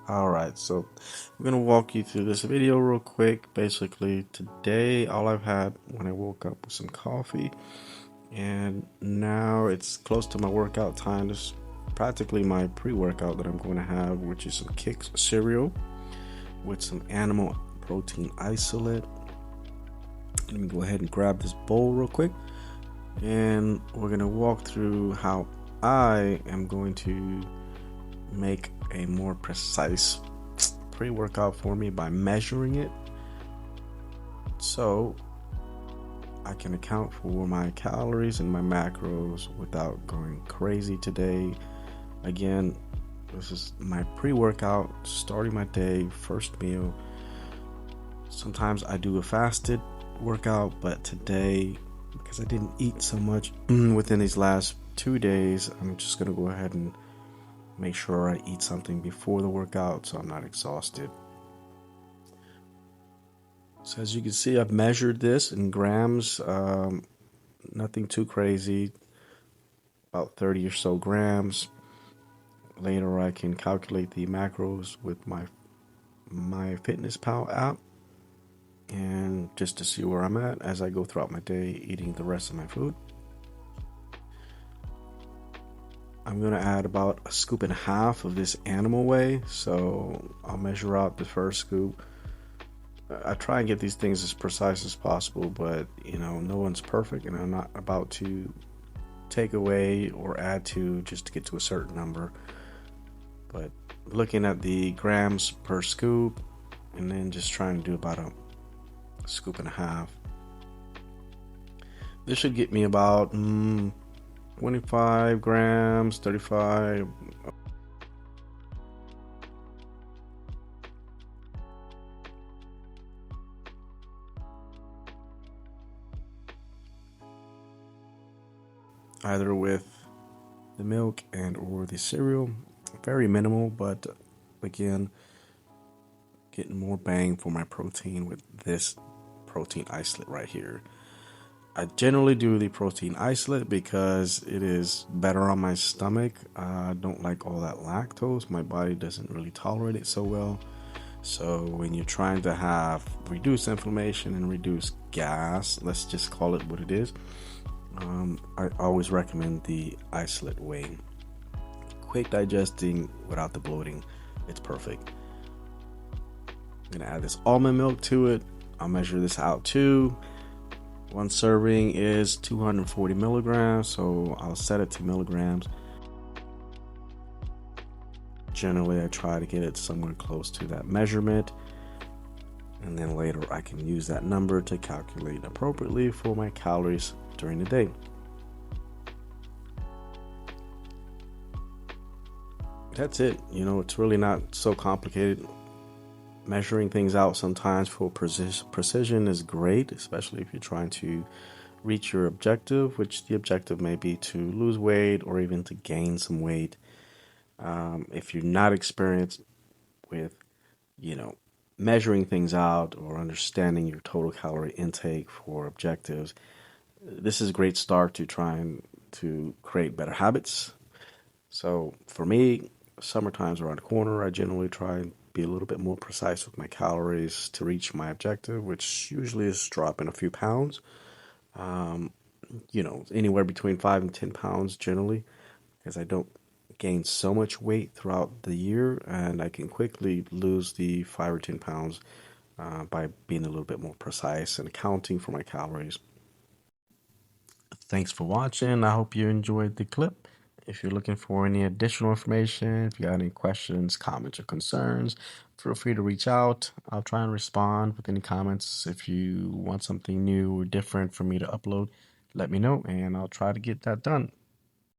Alright, so I'm gonna walk you through this video real quick. Basically, today all I've had when I woke up was some coffee, and now it's close to my workout time. This is practically my pre-workout that I'm going to have, which is some Kix cereal with some animal protein isolate. Let me go ahead and grab this bowl real quick, and we're gonna walk through how I am going to make a more precise pre-workout for me by measuring it so I can account for my calories and my macros without going crazy today. Again, this is my pre-workout, starting my day, first meal. Sometimes I do a fasted workout, but today, because I didn't eat so much within these last 2 days, I'm just gonna go ahead and make sure I eat something before the workout so I'm not exhausted. So as you can see, I've measured this in grams, nothing too crazy, about 30 or so grams. Later I can calculate the macros with my MyFitnessPal app, and just to see where I'm at as I go throughout my day eating the rest of my food. I'm gonna add about a scoop and a half of this Animal Whey, so I'll measure out the first scoop. I try and get these things as precise as possible, but no one's perfect, and I'm not about to take away or add to just to get to a certain number. But looking at the grams per scoop, and then just trying to do about a scoop and a half. This should get me about 25 grams, 35. Either with the milk and or the cereal. Very minimal, but again, getting more bang for my protein with this protein isolate right here. I generally do the protein isolate because it is better on my stomach. I don't like all that lactose. My body doesn't really tolerate it so well. So when you're trying to have reduced inflammation and reduce gas, let's just call it what it is, I always recommend the isolate whey. Quick digesting without the bloating. It's perfect. I'm gonna add this almond milk to it. I'll measure this out too. One serving is 240 milligrams, so I'll set it to milligrams. Generally, I try to get it somewhere close to that measurement, and then later I can use that number to calculate appropriately for my calories during the day. That's it. It's really not so complicated. Measuring things out sometimes for precision is great, especially if you're trying to reach your objective, which the objective may be to lose weight or even to gain some weight. If you're not experienced with, measuring things out or understanding your total calorie intake for objectives, this is a great start to trying to create better habits. So for me, summertime's around the corner. I generally try and be a little bit more precise with my calories to reach my objective, which usually is dropping a few pounds. Um, Anywhere between 5 and 10 pounds generally, because I don't gain so much weight throughout the year, and I can quickly lose the 5 or 10 pounds by being a little bit more precise and accounting for my calories. Thanks for watching. I hope you enjoyed the clip. If you're looking for any additional information, if you got any questions, comments, or concerns, feel free to reach out. I'll try and respond with any comments. If you want something new or different for me to upload, let me know and I'll try to get that done.